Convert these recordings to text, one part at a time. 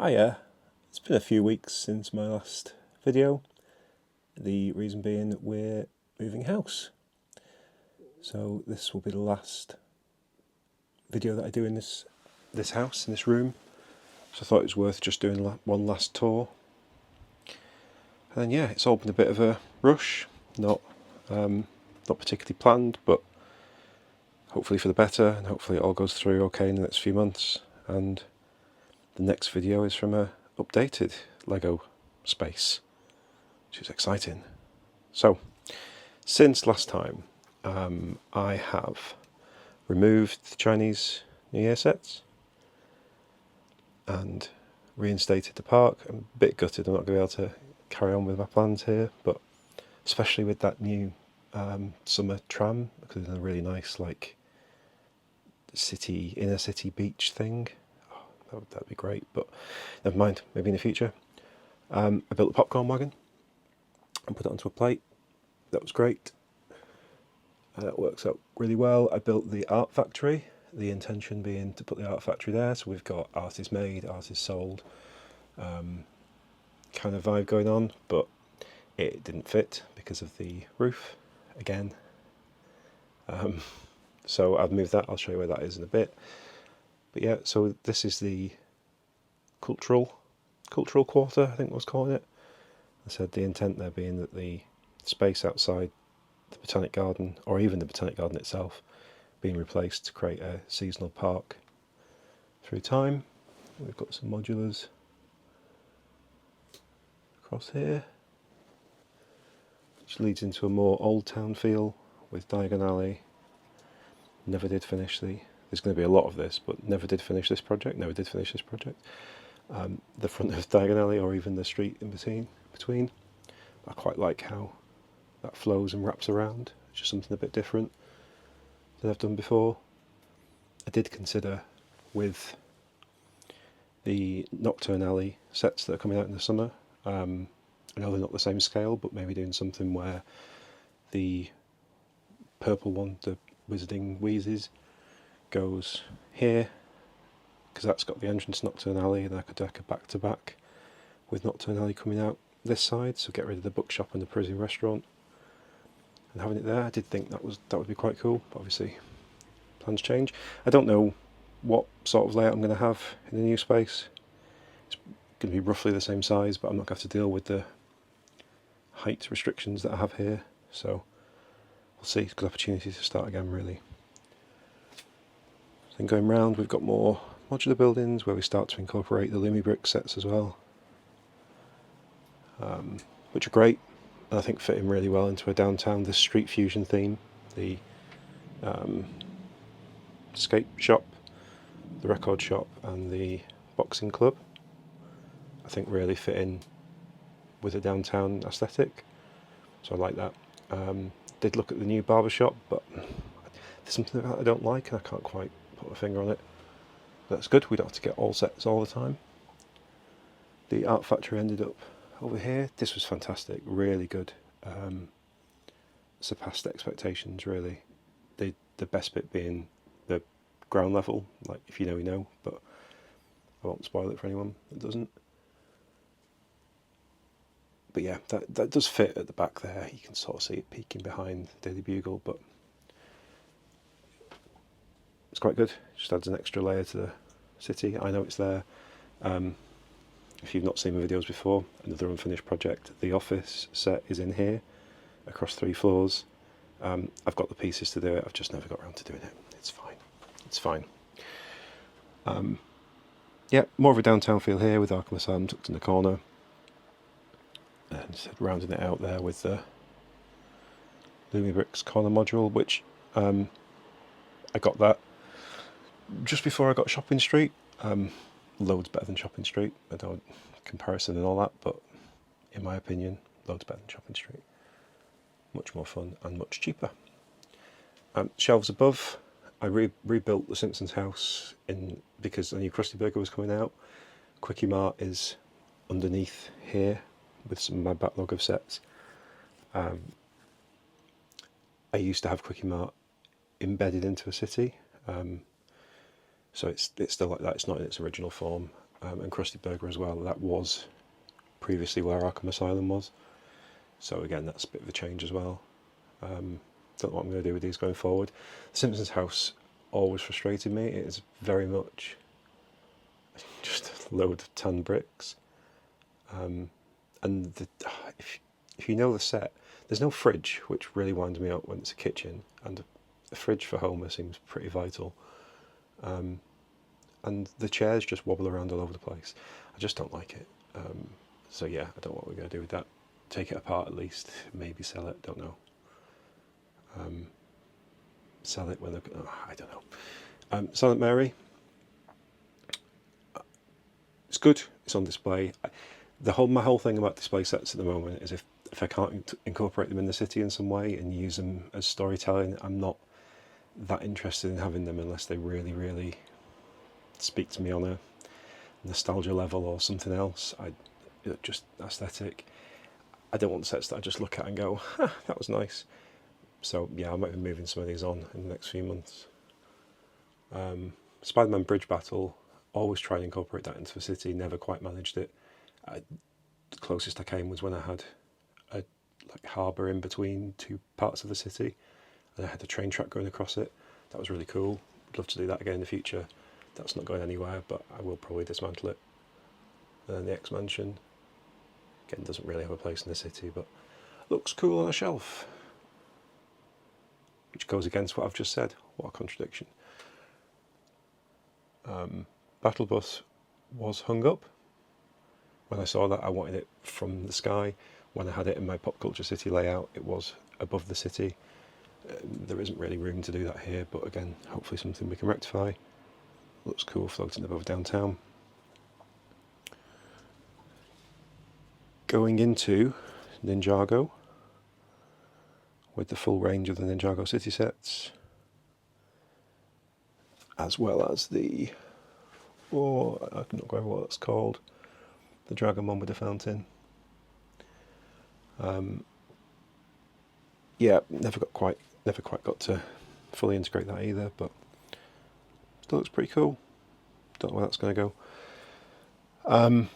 Hiya, it's been a few weeks since my last video. The reason being that we're moving house. So this will be the last video that I do in this house, in this room. So I thought it was worth just doing one last tour. And then yeah, it's all been a bit of a rush, not particularly planned, but hopefully for the better, and hopefully it all goes through okay in the next few months. And the next video is from a updated Lego space, which is exciting. So, since last time, I have removed the Chinese New Year sets and reinstated the park. I'm a bit gutted I'm not going to be able to carry on with my plans here, but especially with that new summer tram, because it's a really nice inner city beach thing. Oh, that'd be great, but never mind, maybe in the future. I built a popcorn wagon and put it onto a plate. That was great. It works out really well. I built the art factory, the intention being to put the art factory there, so we've got art is made, art is sold kind of vibe going on, but it didn't fit because of the roof again. So I've moved that. I'll show you where that is in a bit. But yeah, so this is the cultural quarter, I think I was calling it. I said the intent there being that the space outside the Botanic Garden, or even the Botanic Garden itself, being replaced to create a seasonal park through time. We've got some modulars across here, which leads into a more old town feel with Diagon Alley. Never did finish there's going to be a lot of this, but never did finish this project. The front of Diagon Alley, or even the street in between. I quite like how that flows and wraps around. It's just something a bit different than I've done before. I did consider, with the Nocturne Alley sets that are coming out in the summer, I know they're not the same scale, but maybe doing something where the purple one, the Wizarding Wheezes, goes here, because that's got the entrance to Nocturne Alley, and I could do like a back-to-back with Nocturne Alley coming out this side, so get rid of the bookshop and the Parisian restaurant and having it there. I did think that would be quite cool, but obviously plans change. I don't know what sort of layout I'm going to have in the new space. It's going to be roughly the same size, but I'm not going to have to deal with the height restrictions that I have here, so we'll see. It's a good opportunity to start again, really. Then going round, we've got more modular buildings where we start to incorporate the Lumi brick sets as well, which are great, and I think fit in really well into a downtown, this street fusion theme. The skate shop, the record shop, and the boxing club, I think really fit in with a downtown aesthetic, so I like that. Did look at the new barber shop, but there's something about it I don't like, and I can't quite put my finger on it. That's good, we don't have to get all sets all the time. The art factory ended up over here. This was fantastic, really good. Surpassed expectations, really. The best bit being the ground level, like if you know, you know, but I won't spoil it for anyone that doesn't. But yeah, that does fit at the back there. You can sort of see it peeking behind Daily Bugle, but it's quite good. Just adds an extra layer to the city. I know it's there. If you've not seen my videos before, another unfinished project. The office set is in here, across 3 floors. I've got the pieces to do it, I've just never got around to doing it. It's fine. Yeah, more of a downtown feel here with Arkham Asylum tucked in the corner. And rounding it out there with the Lumi Bricks corner module, which I got that just before I got Shopping Street. Loads better than Shopping Street. I don't comparison and all that, but in my opinion, loads better than Shopping Street. Much more fun and much cheaper. Shelves above, I rebuilt the Simpsons house because the new Krusty Burger was coming out. Quickie Mart is underneath here with some of my backlog of sets. I used to have Quickie Mart embedded into a city, so it's still like that. It's not in its original form. and Krusty Burger as well. That was previously where Arkham Asylum was. So again, that's a bit of a change as well. Don't know what I'm going to do with these going forward. The Simpsons house always frustrated me. It is very much just a load of tan bricks. And if you know the set, there's no fridge, which really winds me up when it's a kitchen, and a fridge for Homer seems pretty vital. And the chairs just wobble around all over the place. I just don't like it. So yeah, I don't know what we're going to do with that. Take it apart at least, maybe sell it, don't know. Sell it when they're... Oh, I don't know. Silent Mary. It's good, it's on display. My whole thing about display sets at the moment is if I can't incorporate them in the city in some way and use them as storytelling, I'm not that interested in having them unless they really, really speak to me on a nostalgia level or something else. Just aesthetic. I don't want sets that I just look at and go, that was nice. So yeah, I might be moving some of these on in the next few months. Spider-Man Bridge Battle, always try and incorporate that into the city, never quite managed it. The closest I came was when I had a harbour in between two parts of the city, and I had a train track going across it. That was really cool. I'd love to do that again in the future. That's not going anywhere, but I will probably dismantle it. And then the X-Mansion, again, doesn't really have a place in the city, but looks cool on a shelf. Which goes against what I've just said. What a contradiction. Battle Bus was hung up. When I saw that, I wanted it from the sky. When I had it in my Pop Culture City layout, it was above the city. There isn't really room to do that here, but again, hopefully something we can rectify. Looks cool floating above downtown. Going into Ninjago with the full range of the Ninjago city sets, as well as the, I'm not going what that's called, the Dragon one with the fountain. Yeah, never quite got to fully integrate that either, but still looks pretty cool. Don't know where that's going to go.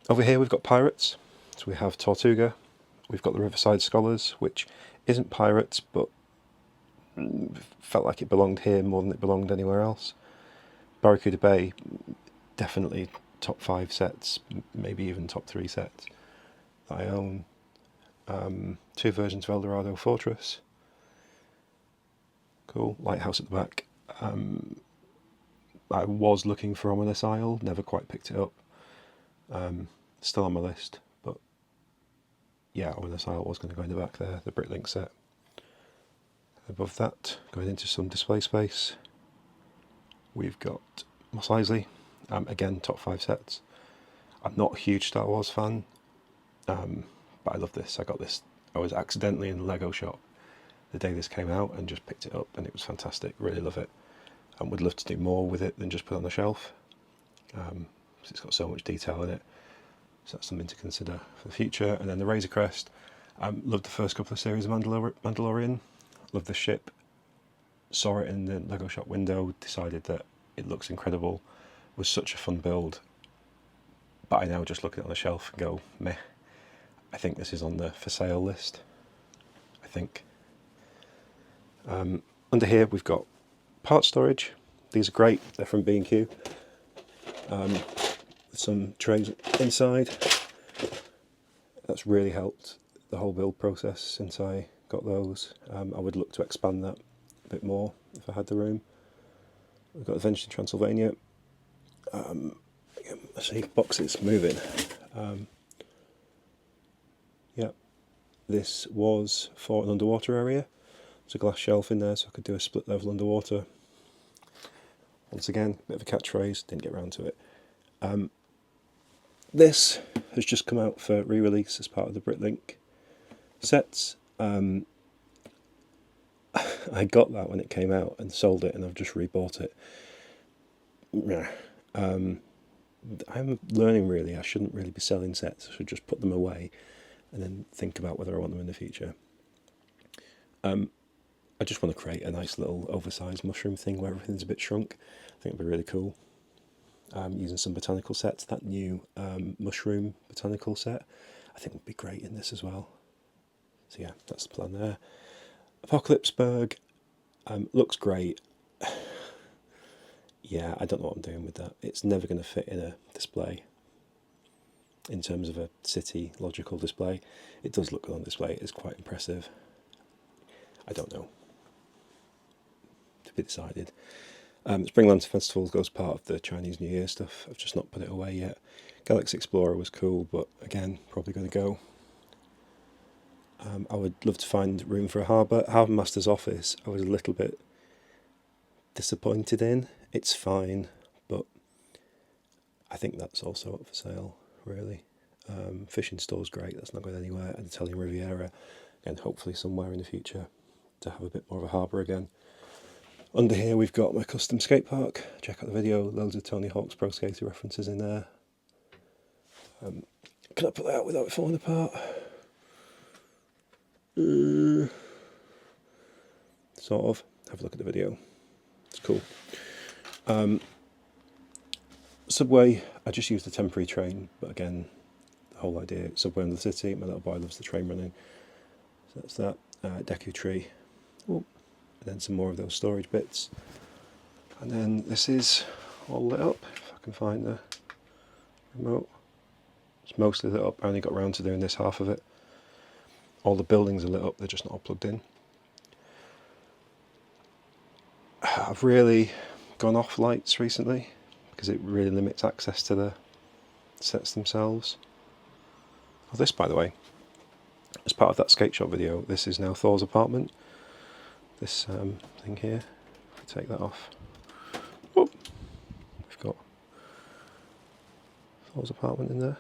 Over here we've got pirates. So we have Tortuga. We've got the Riverside Scholars, which isn't pirates, but felt like it belonged here more than it belonged anywhere else. Barracuda Bay, definitely top 5 sets, maybe even top 3 sets that I own. 2 versions of Eldorado Fortress. Cool. Lighthouse at the back. I was looking for Ominous Isle, never quite picked it up. Still on my list, but yeah, Ominous Isle was going to go in the back there, the Bricklink set. Above that, going into some display space, we've got Mos Eisley, again top 5 sets. I'm not a huge Star Wars fan, but I love this. I got this, I was accidentally in the Lego shop the day this came out and just picked it up, and it was fantastic, really love it, and would love to do more with it than just put it on the shelf. It's got so much detail in it, so that's something to consider for the future. And then the Razor Crest, loved the first couple of series of Mandalorian, loved the ship, saw it in the Lego shop window, decided that it looks incredible, was such a fun build, but I now just look at it on the shelf and go, meh. I think this is on the for sale list, I think. Under here we've got part storage. These are great, they're from B&Q. Some trays inside. That's really helped the whole build process since I got those. I would look to expand that a bit more if I had the room. We've got Adventure in Transylvania. Let's see, boxes moving. Yeah, this was for an underwater area. There's a glass shelf in there so I could do a split level underwater. Once again, bit of a catchphrase, didn't get around to it. This has just come out for re-release as part of the Bricklink sets. I got that when it came out and sold it, and I've just rebought it. I'm learning really, I shouldn't really be selling sets, I should just put them away and then think about whether I want them in the future. I just want to create a nice little oversized mushroom thing where everything's a bit shrunk. I think it'd be really cool. using some botanical sets. That new mushroom botanical set I think would be great in this as well. So yeah, that's the plan there. Apocalypseburg looks great. Yeah, I don't know what I'm doing with that. It's never going to fit in a display. In terms of a city logical display, it does look good on display. It's quite impressive. I don't know. To be decided. Spring Lantern Festival goes part of the Chinese New Year stuff. I've just not put it away yet. Galaxy Explorer was cool, but again, probably going to go. I would love to find room for a Harbour Master's office. I was a little bit disappointed in. It's fine, but I think that's also up for sale, really. Fishing store's great, that's not going anywhere. And Italian Riviera, again, hopefully somewhere in the future to have a bit more of a harbour again. Under here we've got my custom skate park. Check out the video, loads of Tony Hawk's Pro Skater references in there. Can I put that out without it falling apart? Sort of. Have a look at the video. It's cool. Subway, I just used a temporary train, but again, the whole idea, Subway under the city, my little boy loves the train running. So that's that. Deku tree. Oh, and then some more of those storage bits. And then this is all lit up, if I can find the remote. It's mostly lit up, I only got around to doing this half of it. All the buildings are lit up, they're just not all plugged in. I've really gone off lights recently because it really limits access to the sets themselves. Oh, this, by the way, as part of that skate shop video, this is now Thor's apartment. This thing here, if I take that off, oh, we've got Thor's apartment in there.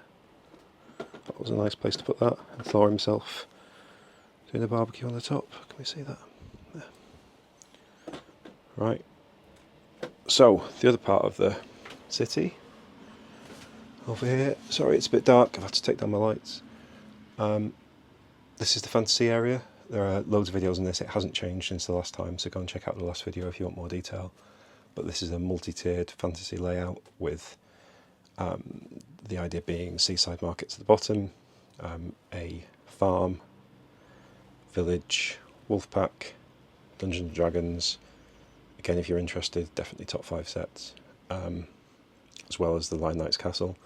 That was a nice place to put that. And Thor himself doing a barbecue on the top. Can we see that? There. Right. So, the other part of the city, over here. Sorry, it's a bit dark. I've had to take down my lights. This is the fantasy area. There are loads of videos on this. It hasn't changed since the last time, so go and check out the last video if you want more detail. But this is a multi-tiered fantasy layout with the idea being seaside markets at the bottom, a farm, village, wolf pack, Dungeons and Dragons. Again, if you're interested, definitely top 5 sets, as well as the Lion Knight's Castle.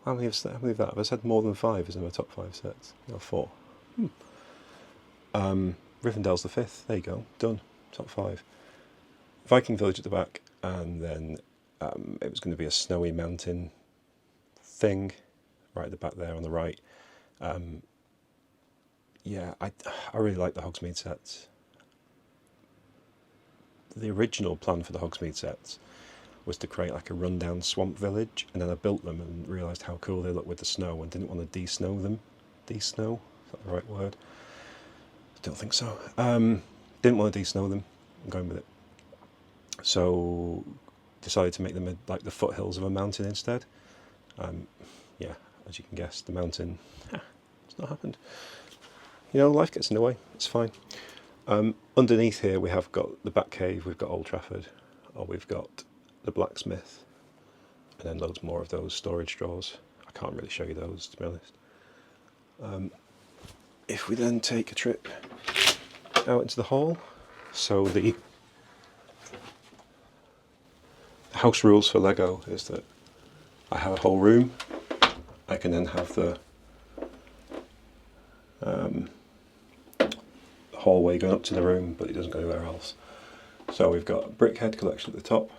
How many of that? Have I said more than 5 as in my top 5 sets? No, 4. Rivendell's the 5th. There you go. Done. Top 5. Viking Village at the back, and then it was going to be a snowy mountain thing right at the back there on the right. Yeah, I really like the Hogsmeade sets. The original plan for the Hogsmeade sets was to create like a rundown swamp village, and then I built them and realised how cool they look with the snow and didn't want to de-snow them. De-snow? Is that the right word? I don't think so. Didn't want to de-snow them. I'm going with it. So decided to make them like the foothills of a mountain instead. Yeah, as you can guess, the mountain, it's not happened. You know, life gets in the way. It's fine. Underneath here we have got the Batcave, we've got Old Trafford, or we've got the blacksmith, and then loads more of those storage drawers. I can't really show you those, to be honest. If we then take a trip out into the hall, so the house rules for Lego is that I have a whole room. I can then have the hallway going up to the room, but it doesn't go anywhere else. So we've got a Brickhead collection at the top.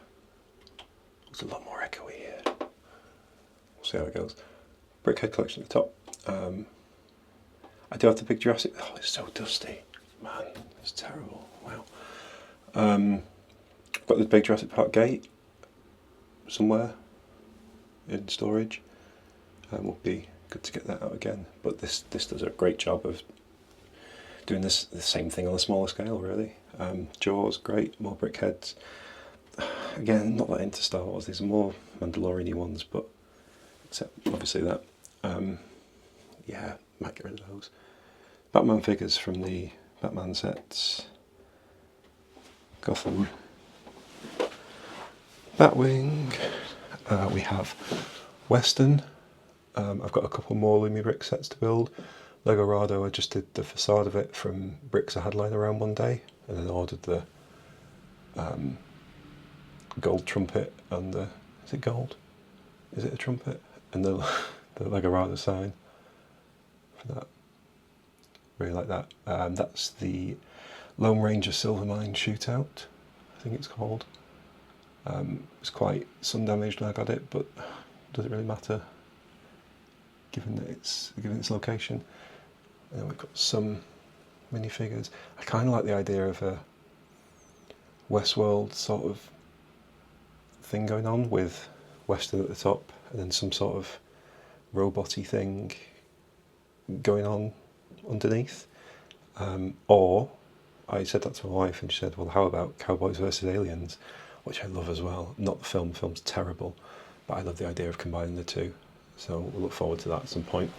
It's a lot more echoey here. We'll see how it goes. Brickhead collection at the top. I do have the big Jurassic. Oh, it's so dusty, man. It's terrible. Wow. I've got the big Jurassic Park gate somewhere in storage. Would be good to get that out again. But this does a great job of doing the same thing on a smaller scale, really. Jaws, great. More Brickheads. Again, not that into Star Wars. These are more Mandalorian-y ones, but except obviously that. Yeah, might get rid of those. Batman figures from the Batman sets. Gotham. Batwing. We have Western. I've got a couple more Lumi brick sets to build. Lego Rado, I just did the facade of it from bricks I had lying around one day, and then ordered the gold trumpet and the, is it gold? Is it a trumpet? And the Lego Rado sign for that. Really like that. That's the Lone Ranger Silvermine Shootout, I think it's called. It's quite sun damaged when I got it, but does it really matter given its location? And then we've got some minifigures. I kind of like the idea of a Westworld sort of thing going on with Western at the top and then some sort of robot-y thing going on underneath. Or I said that to my wife and she said, well, how about Cowboys versus Aliens, which I love as well. Not the film, the film's terrible, but I love the idea of combining the two. So we'll look forward to that at some point.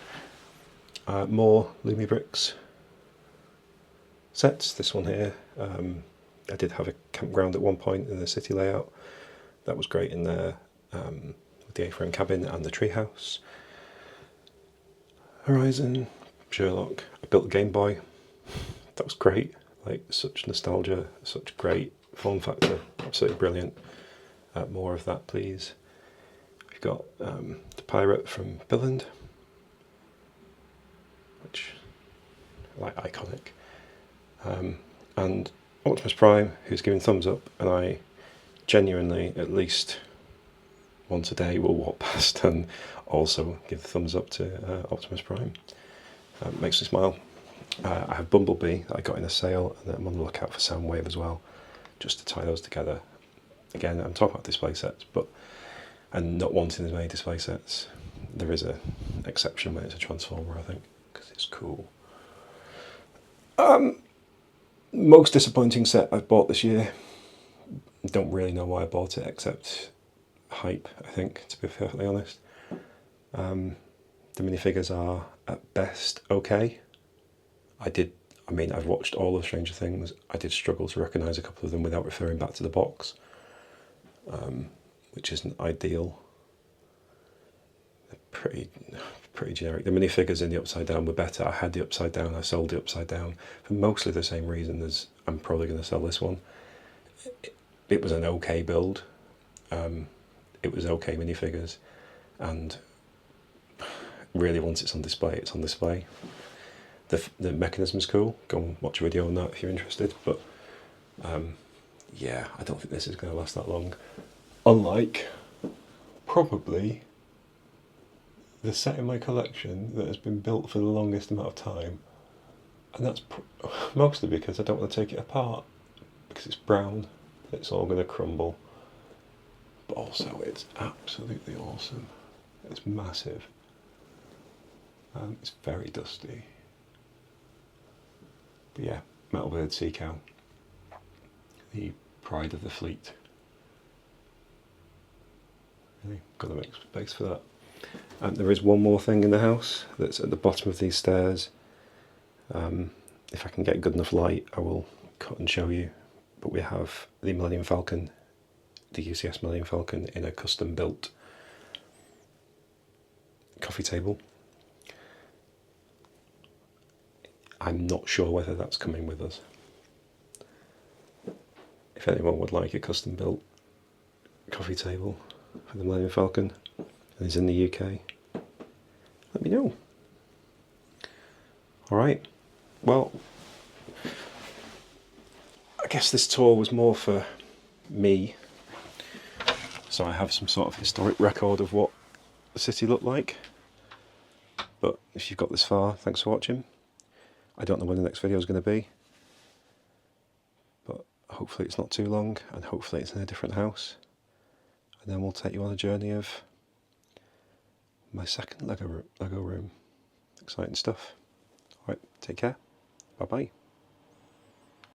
More Lumi Bricks sets. This one here, I did have a campground at one point in the city layout. That was great in there, with the A-frame cabin and the treehouse. Horizon, Sherlock. I built a Game Boy. That was great. Like, such nostalgia, such great form factor. Absolutely brilliant. More of that, please. We've got the Pirate from Billund, which I like, iconic. And Optimus Prime, who's giving thumbs up, and I genuinely, at least once a day, will walk past and also give the thumbs up to Optimus Prime. Makes me smile. I have Bumblebee that I got in a sale, and I'm on the lookout for Soundwave as well, just to tie those together. Again, I'm talking about display sets, and not wanting as many display sets. There is an exception when it's a Transformer, I think, because it's cool. Most disappointing set I've bought this year. Don't really know why I bought it, except hype, I think, to be perfectly honest. The minifigures are, at best, okay. I've watched all of Stranger Things. I did struggle to recognise a couple of them without referring back to the box, which isn't ideal. They're pretty generic. The minifigures in the Upside Down were better. I had the Upside Down, I sold the Upside Down for mostly the same reason as I'm probably going to sell this one. It was an okay build. It was okay minifigures, and really once it's on display, it's on display. The mechanism's cool. Go and watch a video on that if you're interested. But yeah, I don't think this is going to last that long. Unlike probably the set in my collection that has been built for the longest amount of time, and that's mostly because I don't want to take it apart because it's brown. It's all going to crumble. But also, it's absolutely awesome. It's massive. It's very dusty. But yeah, Metalbird Sea Cow, the pride of the fleet. Really got to make space for that. There is one more thing in the house that's at the bottom of these stairs. If I can get good enough light, I will cut and show you. But we have the Millennium Falcon, the UCS Millennium Falcon, in a custom built coffee table. I'm not sure whether that's coming with us. If anyone would like a custom built coffee table for the Millennium Falcon and is in the UK, let me know. Alright, well, I guess this tour was more for me, so I have some sort of historic record of what the city looked like. But if you've got this far, thanks for watching. I don't know when the next video is going to be, but hopefully it's not too long, and hopefully it's in a different house. And then we'll take you on a journey of my second Lego room. Exciting stuff. Alright, take care. Bye bye.